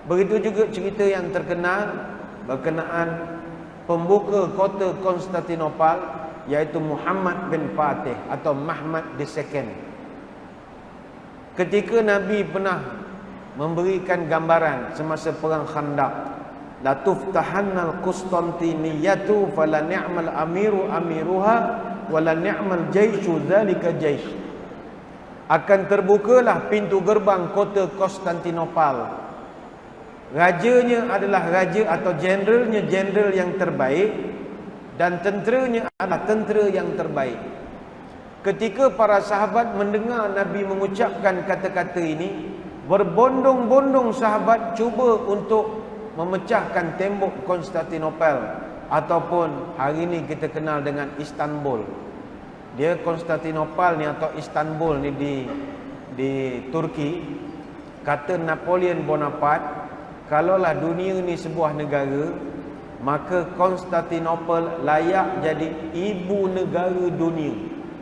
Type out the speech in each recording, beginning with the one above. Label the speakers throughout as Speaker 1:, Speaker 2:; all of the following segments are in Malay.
Speaker 1: Begitu juga cerita yang terkenal berkenaan pembuka kota Konstantinopel, iaitu Muhammad bin Fatih atau Mahmud II. Ketika Nabi pernah memberikan gambaran semasa perang Khandaq, la tuftahannal Konstantiniyatu fala ni'mal amiru amiruha wala ni'mal jaishu dzalika jaish. Akan terbukalah pintu gerbang kota Konstantinopel. Rajanya adalah raja atau generalnya general yang terbaik, dan tenteranya adalah tentera yang terbaik. Ketika para sahabat mendengar Nabi mengucapkan kata-kata ini, berbondong-bondong sahabat cuba untuk memecahkan tembok Konstantinopel, ataupun hari ini kita kenal dengan Istanbul. Dia Konstantinopel ni atau Istanbul ni di Turki. Kata Napoleon Bonaparte, kalaulah dunia ni sebuah negara, maka Konstantinopel layak jadi ibu negara dunia.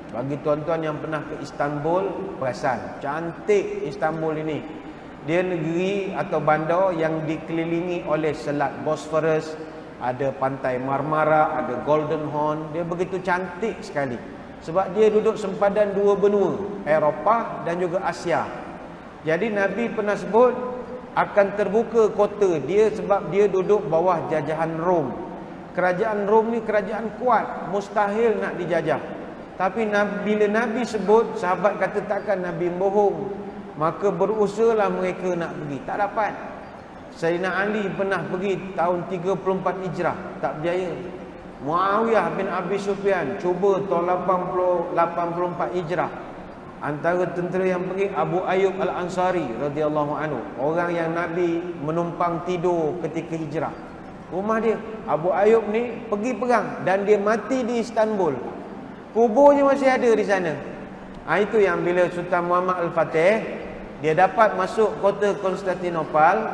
Speaker 1: Bagi tuan-tuan yang pernah ke Istanbul, perasan cantik Istanbul ini. Dia negeri atau bandar yang dikelilingi oleh Selat Bosphorus, ada pantai Marmara, ada Golden Horn. Dia begitu cantik sekali, sebab dia duduk sempadan dua benua, Eropah dan juga Asia. Jadi Nabi pernah sebut akan terbuka kota dia sebab dia duduk bawah jajahan Rom. Kerajaan Rom ni kerajaan kuat, mustahil nak dijajah. Tapi bila Nabi sebut, sahabat kata takkan Nabi bohong. Maka berusahalah mereka nak pergi, tak dapat. Sayyidina Ali pernah pergi tahun 34 Hijrah, tak berjaya. Muawiyah bin Abi Sufyan cuba tahun 84 Hijrah. Antara tentera yang pergi Abu Ayyub Al-Ansari radhiyallahu anhu, orang yang Nabi menumpang tidur ketika hijrah. Rumah dia, Abu Ayyub ni pergi perang dan dia mati di Istanbul. Kuburnya masih ada di sana. Itu yang bila Sultan Muhammad Al-Fatih dia dapat masuk kota Konstantinopel,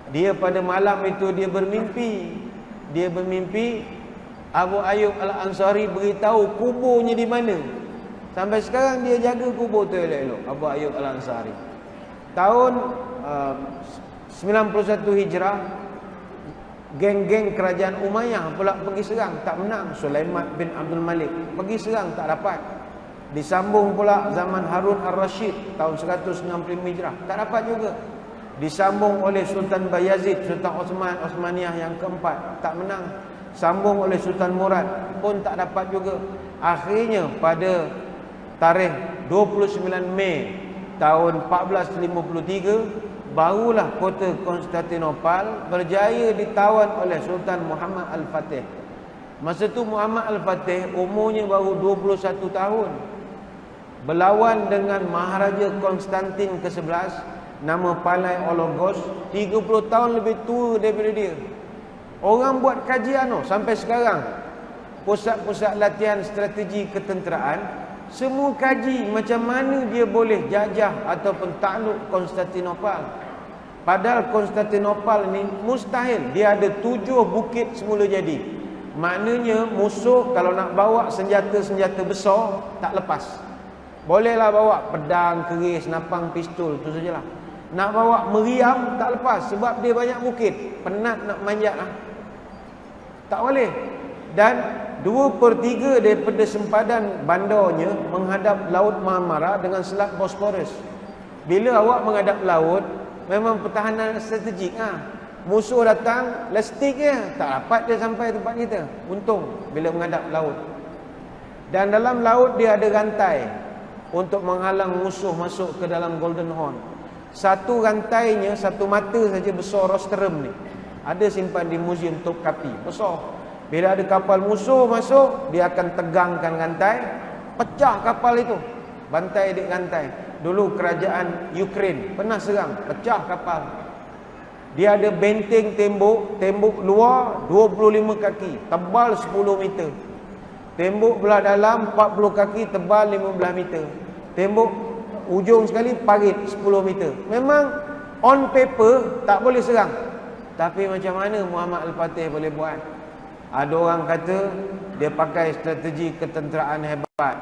Speaker 1: dia pada malam itu dia bermimpi Abu Ayyub Al-Ansari beritahu kuburnya di mana. Sampai sekarang dia jaga kubur tu elok-elok, Abu Ayyub Al-Ansari. Tahun 91 Hijrah, geng-geng kerajaan Umayyah pula pergi serang, tak menang. Sulaiman bin Abdul Malik pergi serang, tak dapat. Disambung pula zaman Harun Ar-Rasyid tahun 165 Hijrah, tak dapat juga. Disambung oleh Sultan Bayazid, Sultan Osmaniyah yang keempat, tak menang. Sambung oleh Sultan Murad pun tak dapat juga. Akhirnya pada tarikh 29 Mei tahun 1453 barulah kota Konstantinopel berjaya ditawan oleh Sultan Muhammad Al-Fatih. Masa tu Muhammad Al-Fatih umurnya baru 21 tahun. Berlawan dengan Maharaja Konstantin ke-11 nama Palai Ologos, 30 tahun lebih tua daripada dia. Orang buat kajian sampai sekarang. Pusat-pusat latihan strategi ketenteraan semua kaji macam mana dia boleh jajah ataupun takluk Konstantinopel. Padahal Konstantinopel ni mustahil. Dia ada 7 bukit semula jadi. Maknanya musuh kalau nak bawa senjata-senjata besar tak lepas. Bolehlah bawa pedang, keris, napang, pistol, tu sajalah. Nak bawa meriam tak lepas sebab dia banyak bukit. Penat nak manjat tak boleh. Dan 2/3 daripada sempadan bandarnya menghadap Laut Marmara dengan Selat Bosphorus. Bila awak menghadap laut, memang pertahanan strategik. Musuh datang, lestik je, tak dapat dia sampai tempat kita. Untung bila menghadap laut. Dan dalam laut dia ada rantai untuk menghalang musuh masuk ke dalam Golden Horn. Satu rantainya, satu mata saja besar rostrum ni. Ada simpan di Museum Topkapi, besar. Bila ada kapal musuh masuk, dia akan tegangkan rantai, pecah kapal itu. Bantai di rantai. Dulu kerajaan Ukraine pernah serang, pecah kapal. Dia ada benteng tembok luar 25 kaki, tebal 10 meter. Tembok belah dalam 40 kaki, tebal 15 meter. Tembok ujung sekali parit 10 meter. Memang on paper tak boleh serang. Tapi macam mana Muhammad Al-Fatih boleh buat? Ada orang kata dia pakai strategi ketenteraan hebat.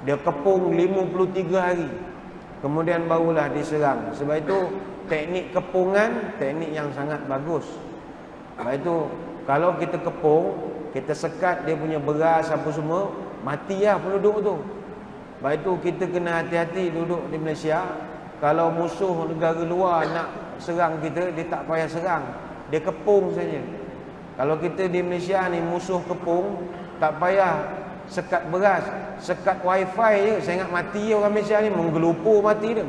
Speaker 1: Dia kepung 53 hari. Kemudian barulah diserang. Sebab itu teknik kepungan, teknik yang sangat bagus. Lepas itu kalau kita kepung, kita sekat dia punya beras apa semua, matilah penduduk tu. Lepas itu kita kena hati-hati duduk di Malaysia. Kalau musuh negara luar nak serang kita, dia tak payah serang, dia kepung saja. Kalau kita di Malaysia ni musuh kepung, tak payah sekat beras, sekat wifi je. Saya ingat mati orang Malaysia ni, menggelupur mati dia.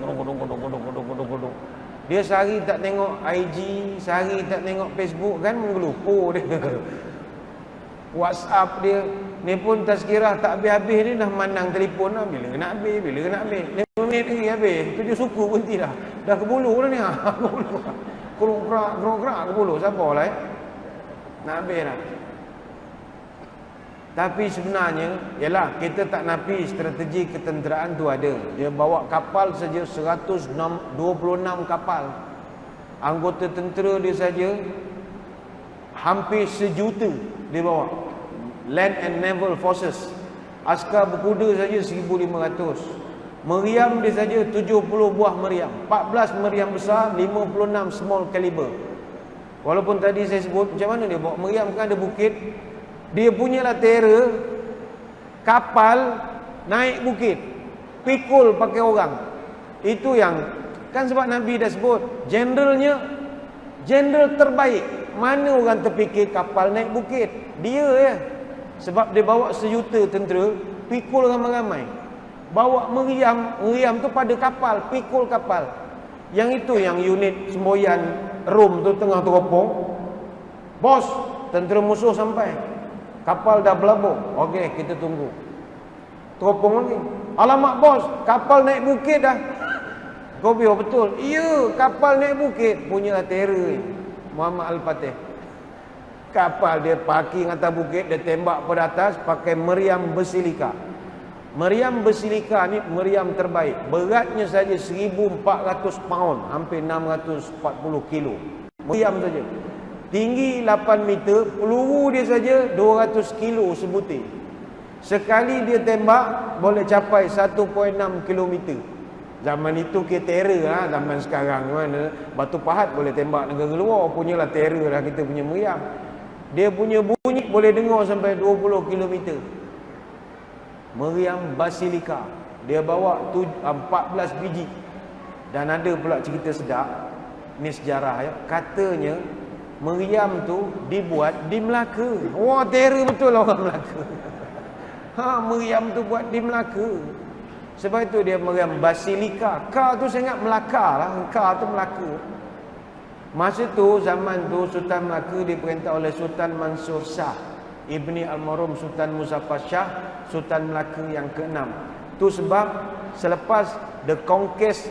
Speaker 1: Dia sehari tak tengok IG, sehari tak tengok Facebook kan, menggelupur dia. WhatsApp dia ni pun tazkirah tak habis-habis, dia dah mandang telefon dah. Bila nak habis, bila nak habis, 5 minit lagi habis. Kerja suku berhenti dah. Dah ke bulu dah ni. Kerok-kerak ke bulu. Siapa lah nak habis dah. Tapi sebenarnya ialah kita tak nafi strategi ketenteraan tu ada. Dia bawa kapal saja 126 kapal. Anggota tentera dia saja hampir 1 juta dia bawa. Land and Naval Forces. Askar berkuda saja 1,500. Meriam dia saja 70 buah meriam. 14 meriam besar, 56 small caliber. Walaupun tadi saya sebut macam mana dia bawa meriam, kan ada bukit. Dia punyalah terror, kapal naik bukit, pikul pakai orang. Itu yang kan sebab Nabi dah sebut, generalnya general terbaik. Mana orang terfikir kapal naik bukit? Dia ya. Sebab dia bawa 1 juta tentera, pikul ramai-ramai. Bawa meriam tu pada kapal, pikul kapal. Yang itu yang unit semboyan Rom tu tengah teropong. Bos, tentera musuh sampai. Kapal dah berlabuh. Okey, kita tunggu. Teropong lagi. Alamak bos, kapal naik bukit dah. Kau biar betul. Ya, kapal naik bukit. Punyalah terror ni. Muhammad Al-Fatih. Kapal dia parking atas bukit, dia tembak pada atas pakai meriam basilika. Meriam basilika ni meriam terbaik. Beratnya saja 1,400 pound, hampir 640 kilo. Meriam saja. Tinggi 8 meter, peluru dia saja 200 kilo sebutir. Sekali dia tembak boleh capai 1.6 kilometer. Zaman itu ke terror lah. Zaman sekarang mana batu pahat boleh tembak negara luar, punyalah terror lah kita punya meriam. Dia punya bunyi boleh dengar sampai 20 kilometer. Meriam basilika. Dia bawa 14 biji. Dan ada pula cerita sedap. Ni sejarah ya. Katanya meriam tu dibuat di Melaka. Wah, terror betul orang Melaka. Meriam tu buat di Melaka. Sebab itu dia meriam basilika. Ka tu saya ingat Melaka lah. Ka tu Melaka. Masa tu, zaman tu Sultan Melaka diperintah oleh Sultan Mansur Shah, Ibni Al-Marum Sultan Muzaffar Shah, Sultan Melaka yang ke-6. Tu sebab selepas the conquest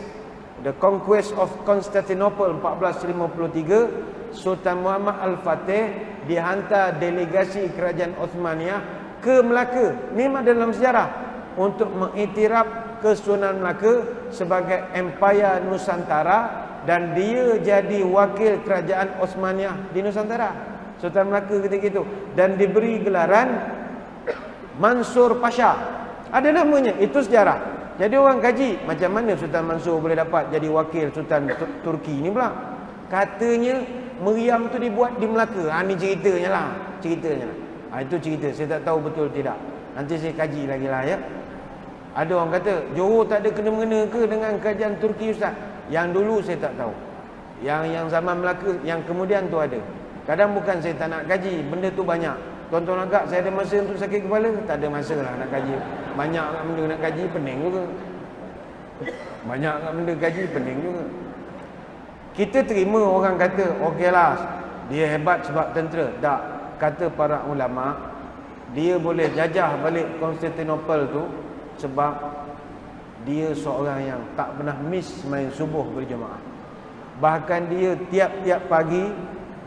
Speaker 1: of Constantinople 1453, Sultan Muhammad Al-Fatih dihantar delegasi kerajaan Osmaniyah ke Melaka. Ni dalam sejarah untuk mengiktiraf Kesultanan Melaka sebagai Empire Nusantara, dan dia jadi wakil kerajaan Osmaniyah di Nusantara, Sultan Melaka ketika itu, dan diberi gelaran Mansur Pasha. Ada namanya, itu sejarah. Jadi orang kaji macam mana Sultan Mansur boleh dapat jadi wakil Sultan Turki ni pula. Katanya meriam tu dibuat di Melaka. Ni ceritanya lah, itu cerita, saya tak tahu betul tidak. Nanti saya kaji lagi lah ya. Ada orang kata Johor tak ada kena-mengena ke dengan kerajaan Turki Ustaz? Yang dulu saya tak tahu. Yang zaman Melaka, yang kemudian tu ada. Kadang bukan saya tak nak kaji, benda tu banyak. Tuan-tuan agak saya ada masa untuk sakit kepala? Tak ada masa lah nak kaji. Banyak nak benda nak kaji, pening juga. Banyak nak benda kaji, pening juga. Kita terima orang kata, okeylah, dia hebat sebab tentera. Tak, kata para ulama, dia boleh jajah balik Konstantinopel tu sebab dia seorang yang tak pernah miss main subuh berjemaah. Bahkan dia tiap-tiap pagi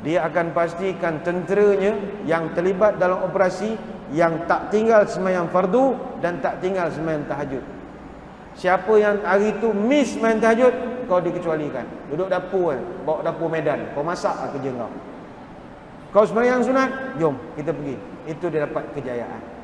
Speaker 1: dia akan pastikan tenteranya yang terlibat dalam operasi yang tak tinggal sembahyang fardu dan tak tinggal sembahyang tahajud. Siapa yang hari itu miss main tahajud, kau dikecualikan. Duduk dapur kan, bawa dapur Medan, kau masak lah kerja kau. Kau sembahyang sunat, jom kita pergi. Itu dia dapat kejayaan.